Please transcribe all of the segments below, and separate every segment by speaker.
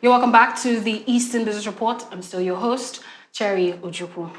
Speaker 1: You're welcome back to the Eastern Business Report. I'm still your host, Cherry Ojupu.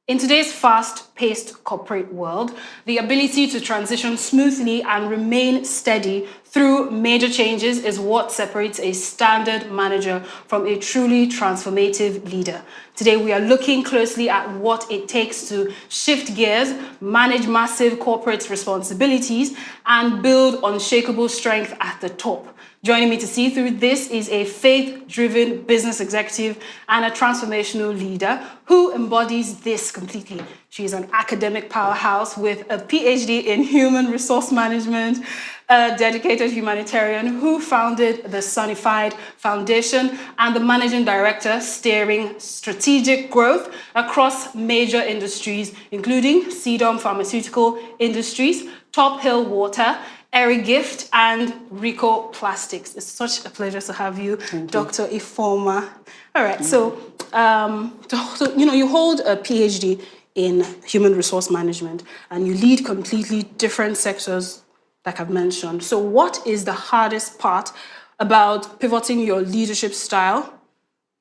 Speaker 1: In today's fast-paced corporate world, the ability to transition smoothly and remain steady through major changes is what separates a standard manager from a truly transformative leader. Today, we are looking closely at what it takes to shift gears, manage massive corporate responsibilities, and build unshakable strength at the top. Joining me to see through this is a faith-driven business executive and a transformational leader who embodies this completely. She is an academic powerhouse with a PhD in human resource management, a dedicated humanitarian who founded the Sunifed Foundation and the managing director steering strategic growth across major industries, including Sidom Pharmaceutical Industries, Tophill Water, Erigift, and Rico Plastics. It's such a pleasure to have you, Dr. Ifeoma. All right, so you hold a PhD in human resource management, and you lead completely different sectors, like I've mentioned. So what is the hardest part about pivoting your leadership style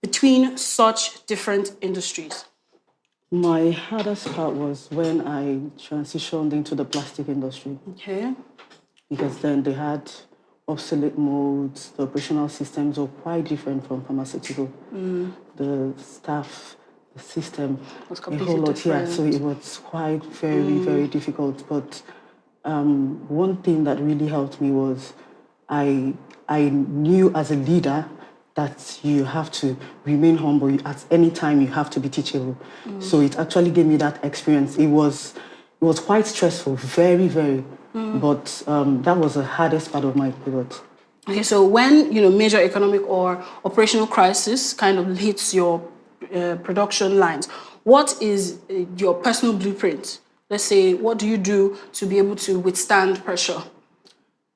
Speaker 1: between such different industries?
Speaker 2: My hardest part was when I transitioned into the plastic industry.
Speaker 1: Okay.
Speaker 2: Because then they had obsolete modes, the operational systems were quite different from pharmaceutical. The staff, the system,
Speaker 1: was
Speaker 2: a whole lot,
Speaker 1: different.
Speaker 2: so it was quite very difficult. But one thing that really helped me was I knew as a leader that you have to remain humble. At any time, you have to be teachable. So it actually gave me that experience. It was quite stressful, very. But that was the hardest part of my pivot.
Speaker 1: Okay, so when major economic or operational crisis kind of hits your production lines, what is your personal blueprint? Let's say, what do you do to be able to withstand pressure?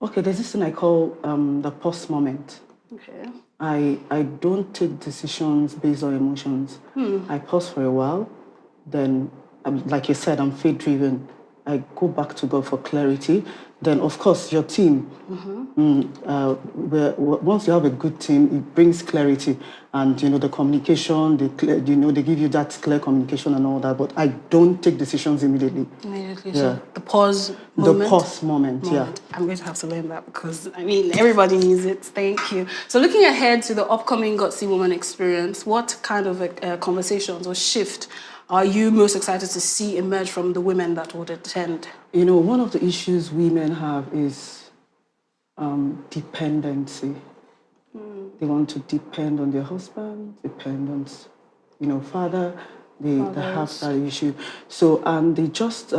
Speaker 2: Okay, there's this thing I call the pause moment.
Speaker 1: Okay.
Speaker 2: I don't take decisions based on emotions. I pause for a while, then, like you said, I'm faith-driven. I go back to God for clarity. Then, of course, your team. Once you have a good team, it brings clarity, and the communication. They give you that clear communication and all that. But I don't take decisions immediately.
Speaker 1: Immediately.
Speaker 2: Yeah.
Speaker 1: So the pause moment.
Speaker 2: The pause moment. Yeah.
Speaker 1: I'm going to have to learn that because everybody needs it. Thank you. So looking ahead to the upcoming God See Woman experience, what kind of conversations or shift are you most excited to see emerge from the women that would attend?
Speaker 2: One of the issues women have is dependency. They want to depend on their husband, depend on, father. They have that issue. So, and they just,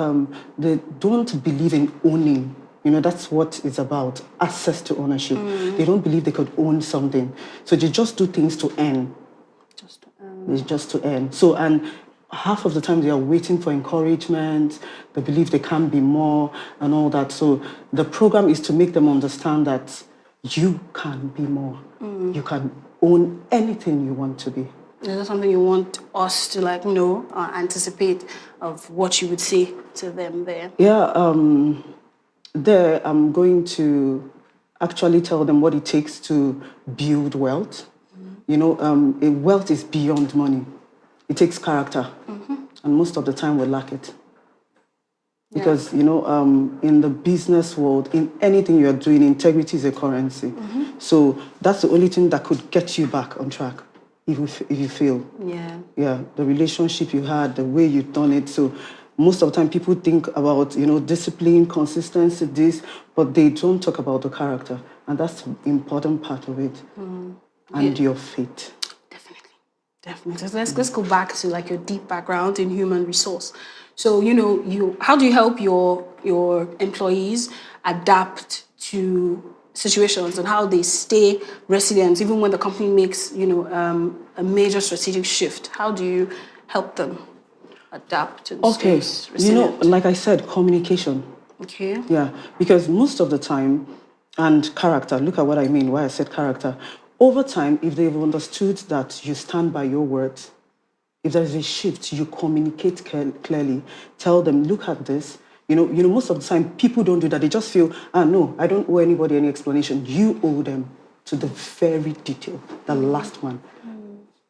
Speaker 2: they don't believe in owning. That's what it's about, access to ownership. They don't believe they could own something. So they just do things to earn. It's just to earn. So, and half of the time they are waiting for encouragement, they believe they can be more and all that. So the program is to make them understand that you can be more. You can own anything you want to be.
Speaker 1: Is there something you want us to know or anticipate of what you would say to them there?
Speaker 2: Yeah, there I'm going to actually tell them what it takes to build wealth. Wealth is beyond money. It takes character, and most of the time we lack it. Because, in the business world, in anything you're doing, integrity is a currency. So that's the only thing that could get you back on track if you fail. Yeah, the relationship you had, the way you've done it. So most of the time people think about, discipline, consistency, this, but they don't talk about the character. And that's the important part of it. And your faith.
Speaker 1: Definitely. Let's go back to your deep background in human resource. So how do you help your employees adapt to situations and how they stay resilient even when the company makes a major strategic shift? How do you help them adapt and stay resilient?
Speaker 2: Like I said, communication.
Speaker 1: Okay.
Speaker 2: Yeah, because most of the time, and character. Look at what I mean. Why I said character. Over time, if they've understood that you stand by your words, if there's a shift, you communicate clearly. Tell them, look at this. Most of the time, people don't do that. They just feel, no, I don't owe anybody any explanation. You owe them. to the very detail, the last one.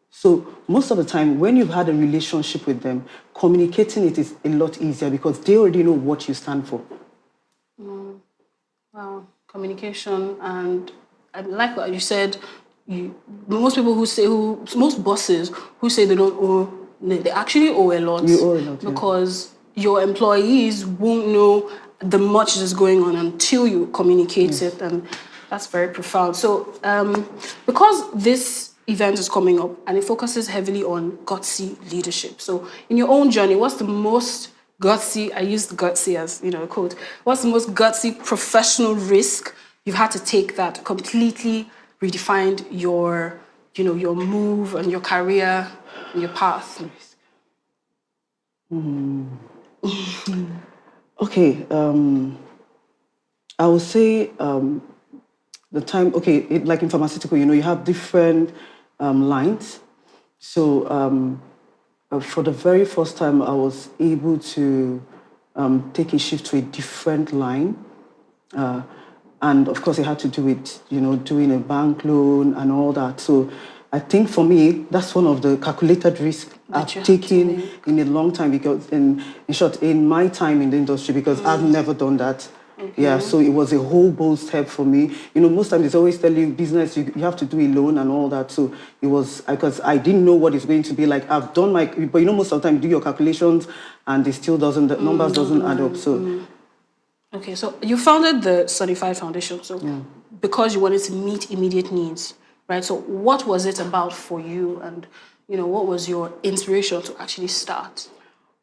Speaker 2: So most of the time, when you've had a relationship with them, communicating it is a lot easier because they already know what you stand for.
Speaker 1: Wow, communication, and I like what you said. Most people most bosses who say they don't owe, they actually owe a lot.
Speaker 2: You owe a lot,
Speaker 1: because your employees won't know the much that's going on until you communicate it, and that's very profound. So, because this event is coming up and it focuses heavily on gutsy leadership. So, in your own journey, what's the most gutsy? I used gutsy as a quote. What's the most gutsy professional risk you've had to take that completely redefined your move and your career and your path?
Speaker 2: Okay, I would say the time, like in pharmaceutical, you have different lines. So for the very first time, I was able to take a shift to a different line. And of course, it had to do with, doing a bank loan and all that. So I think for me, that's one of the calculated risks I've taken in a long time because, in short, in my time in the industry, because I've never done that. Okay. Yeah, so it was a whole bold step for me. Most times it's always telling you business, you have to do a loan and all that. So it was, because I didn't know what it's going to be like. I've done but most of the time you do your calculations and it still doesn't, the numbers doesn't add up. So.
Speaker 1: Okay, so you founded the Sunifed Foundation, so because you wanted to meet immediate needs, right? So what was it about for you, and what was your inspiration to actually start?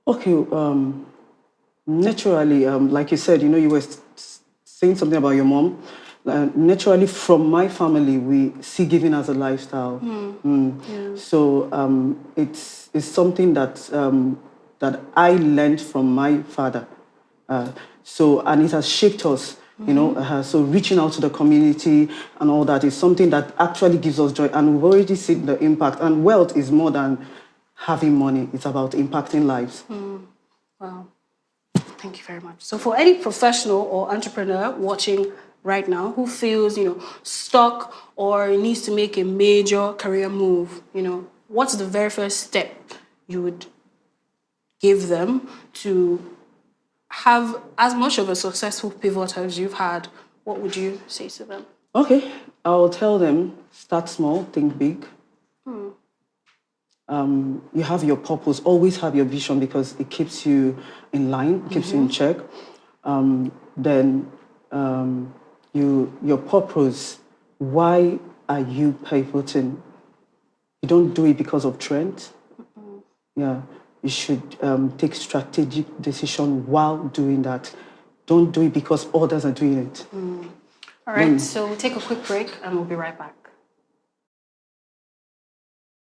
Speaker 2: Okay, naturally, like you said, you were saying something about your mom. Naturally, from my family, we see giving as a lifestyle. Yeah. So it's something that that I learned from my father. And it has shaped us, so reaching out to the community and all that is something that actually gives us joy. And we've already seen the impact. And wealth is more than having money. It's about impacting lives.
Speaker 1: Wow. Thank you very much. So for any professional or entrepreneur watching right now who feels, stuck or needs to make a major career move, what's the very first step you would give them to have as much of a successful pivot as you've had? What would you say to them?
Speaker 2: Okay, I'll tell them, start small, think big. You have your purpose, always have your vision because it keeps you in line, keeps you in check. Then your purpose, why are you pivoting? You don't do it because of trend. Yeah. You should take strategic decision while doing that. Don't do it because others are doing it.
Speaker 1: All right, so we'll take a quick break and we'll be right back.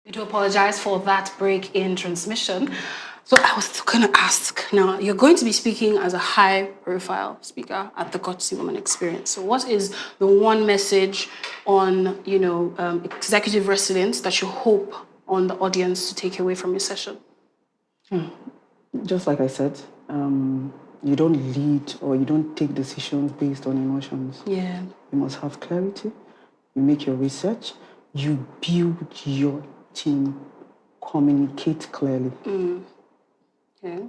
Speaker 1: I do apologize for that break in transmission. So I was going to ask, now you're going to be speaking as a high-profile speaker at the Gutsy Woman Experience. So what is the one message on, executive resilience that you hope on the audience to take away from your session?
Speaker 2: Just like I said, you don't lead or you don't take decisions based on emotions.
Speaker 1: Yeah.
Speaker 2: You must have clarity. You make your research. You build your team. Communicate clearly.
Speaker 1: Yeah.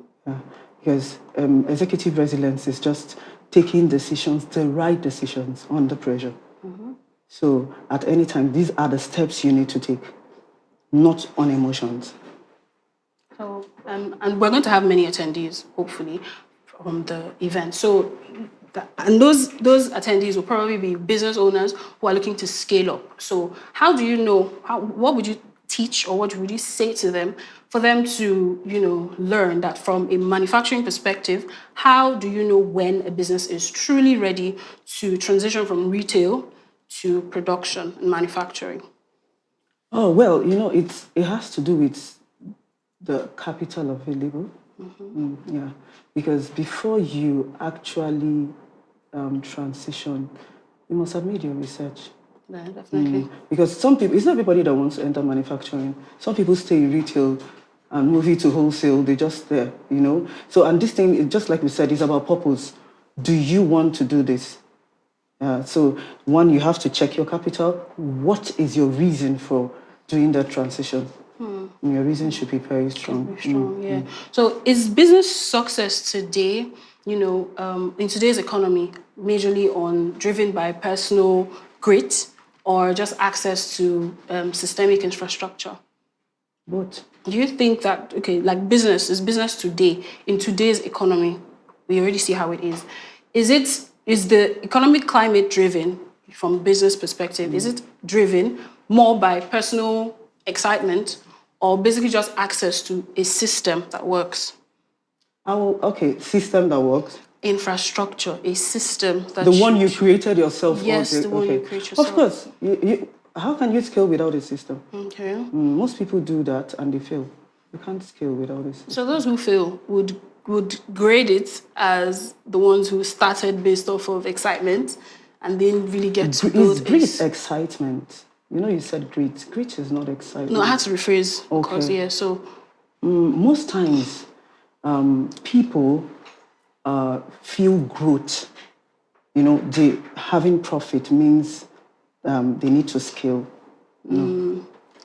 Speaker 2: Because executive resilience is just taking decisions, the right decisions under pressure. So at any time, these are the steps you need to take, not on emotions.
Speaker 1: So, and we're going to have many attendees, hopefully, from the event. So, and those attendees will probably be business owners who are looking to scale up. So, how do you know, what would you teach or what would you say to them for them to, learn that from a manufacturing perspective, how do you know when a business is truly ready to transition from retail to production and manufacturing?
Speaker 2: Oh, well, it has to do with the capital available. Yeah, because before you actually transition, you must have made your research.
Speaker 1: Yeah, definitely.
Speaker 2: Because some people, it's not everybody that wants to enter manufacturing. Some people stay in retail and move it to wholesale. They're just there, So, and this thing, just like we said, is about purpose. Do you want to do this? So one, you have to check your capital. What is your reason for doing that transition? Your reason should be very strong.
Speaker 1: Very strong, yeah. So is business success today, in today's economy, majorly driven by personal grit or just access to systemic infrastructure?
Speaker 2: Both.
Speaker 1: Do you think that, like business today, in today's economy, we already see how it is. Is the economic climate driven from business perspective? Is it driven more by personal excitement or basically just access to a system that works?
Speaker 2: System that works.
Speaker 1: Infrastructure, a system that
Speaker 2: the one you created yourself.
Speaker 1: Yes, the one you create yourself.
Speaker 2: Of course. How can you scale without a system?
Speaker 1: Okay.
Speaker 2: Most people do that and they fail. You can't scale without a system.
Speaker 1: So those who fail would grade it as the ones who started based off of excitement and didn't really get to build it.
Speaker 2: Great excitement. You said great. Great is not excitement.
Speaker 1: No, I had to rephrase. Okay. So
Speaker 2: most times, people feel growth. Having profit means they need to scale.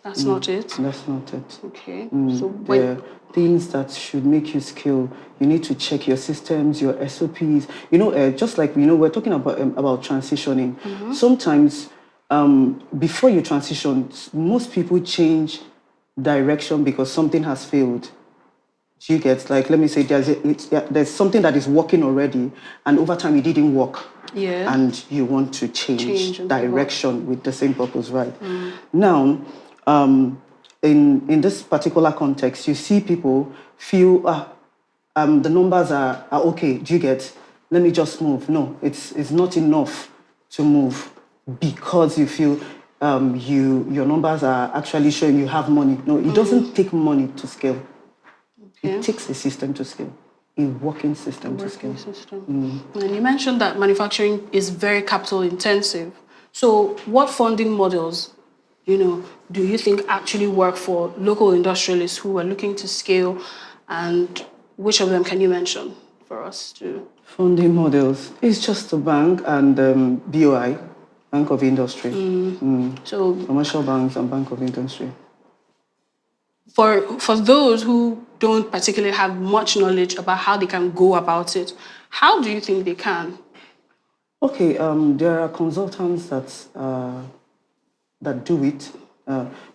Speaker 1: That's not it.
Speaker 2: That's not it.
Speaker 1: Okay.
Speaker 2: So there are things that should make you scale. You need to check your systems, your SOPs. Just like we're talking about transitioning. Sometimes before you transition, most people change direction because something has failed. Do you get, like, let me say there's something that is working already, and over time it didn't work.
Speaker 1: Yeah.
Speaker 2: And you want to change direction with the same purpose, right? Now, in this particular context, you see people feel the numbers are okay. Do you get? Let me just move. No, it's not enough to move because you feel your numbers are actually showing you have money. No, it doesn't take money to scale. Okay. It takes a system to scale, a working system to scale.
Speaker 1: And you mentioned that manufacturing is very capital intensive. So what funding models, do you think actually work for local industrialists who are looking to scale, and which of them can you mention for us to?
Speaker 2: Funding models, it's just a bank and BOI, Bank of Industry. So commercial banks and Bank of Industry.
Speaker 1: For those who don't particularly have much knowledge about how they can go about it, how do you think they can?
Speaker 2: Okay, there are consultants that do it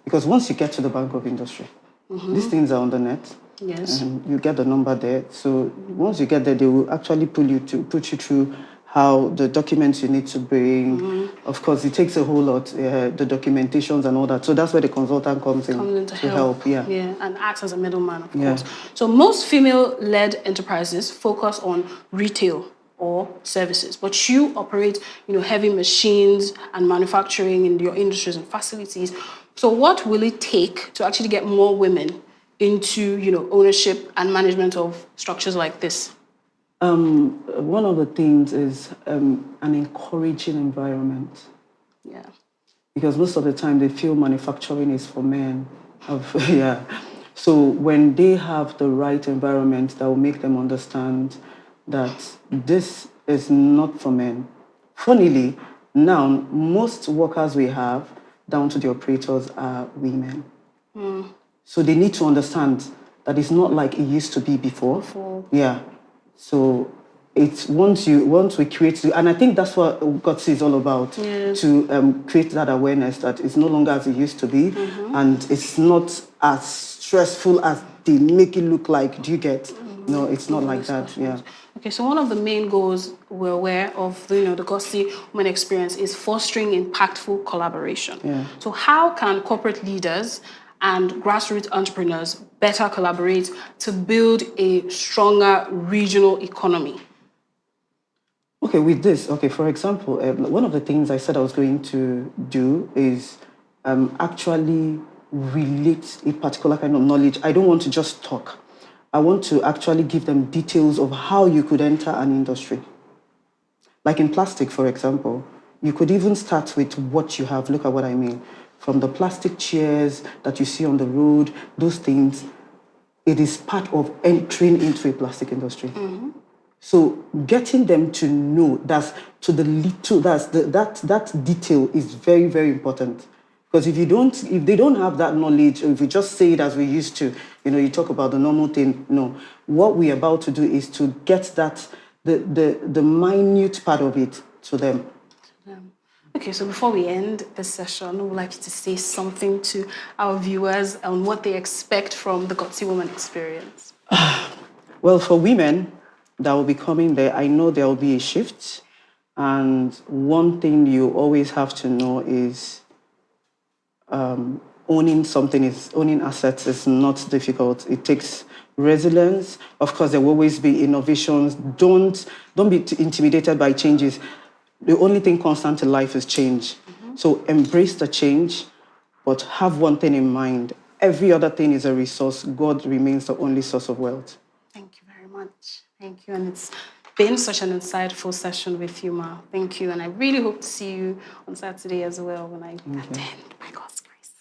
Speaker 2: because once you get to the Bank of Industry, these things are on the net.
Speaker 1: Yes.
Speaker 2: And you get the number there. So once you get there, they will actually put you through how the documents you need to bring. Of course, it takes a whole lot, the documentations and all that. So that's where the consultant comes in to help. Yeah,
Speaker 1: and acts as a middleman, of course. So most female-led enterprises focus on retail or services, but you operate, heavy machines and manufacturing in your industries and facilities. So what will it take to actually get more women into, ownership and management of structures like this?
Speaker 2: One of the things is an encouraging environment.
Speaker 1: Yeah.
Speaker 2: Because most of the time they feel manufacturing is for men. So when they have the right environment that will make them understand that this is not for men. Funnily, now most workers we have, down to the operators, are women. So they need to understand that it's not like it used to be before. Yeah. So it's once we create, and I think that's what GOTSI is all about, to create that awareness that it's no longer as it used to be, and it's not as stressful as they make it look like. Do you get? No, it's not like that. Yeah.
Speaker 1: Okay, so one of the main goals we're aware of, the GOTSI Women Experience is fostering impactful collaboration.
Speaker 2: Yeah.
Speaker 1: So how can corporate leaders and grassroots entrepreneurs better collaborate to build a stronger regional economy?
Speaker 2: Okay, with this, for example, one of the things I said I was going to do is actually relate a particular kind of knowledge. I don't want to just talk. I want to actually give them details of how you could enter an industry. Like in plastic, for example, you could even start with what you have. Look at what I mean. From the plastic chairs that you see on the road, those things, it is part of entering into a plastic industry. So getting them to know that to the little that detail is very, very important. Because if they don't have that knowledge, or if we just say it as we used to, you talk about the normal thing. No, what we're about to do is to get that the minute part of it to them.
Speaker 1: Okay, so before we end this session, I would like you to say something to our viewers on what they expect from the Gutsy Woman experience.
Speaker 2: Well, for women that will be coming there, I know there will be a shift. And one thing you always have to know is owning assets is not difficult. It takes resilience. Of course, there will always be innovations. Don't be intimidated by changes. The only thing constant in life is change. So embrace the change, but have one thing in mind. Every other thing is a resource. God remains the only source of wealth.
Speaker 1: Thank you very much. Thank you. And it's been such an insightful session with you, Ma. Thank you. And I really hope to see you on Saturday as well when I attend, by God's grace.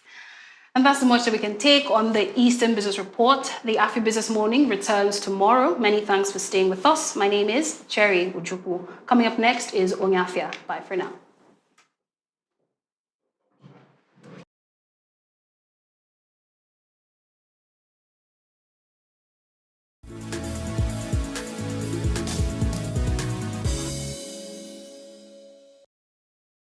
Speaker 1: And that's the much that we can take on the Eastern Business Report. The Afia Business Morning returns tomorrow. Many thanks for staying with us. My name is Cherry Ojukwu. Coming up next is Afia. Bye for now.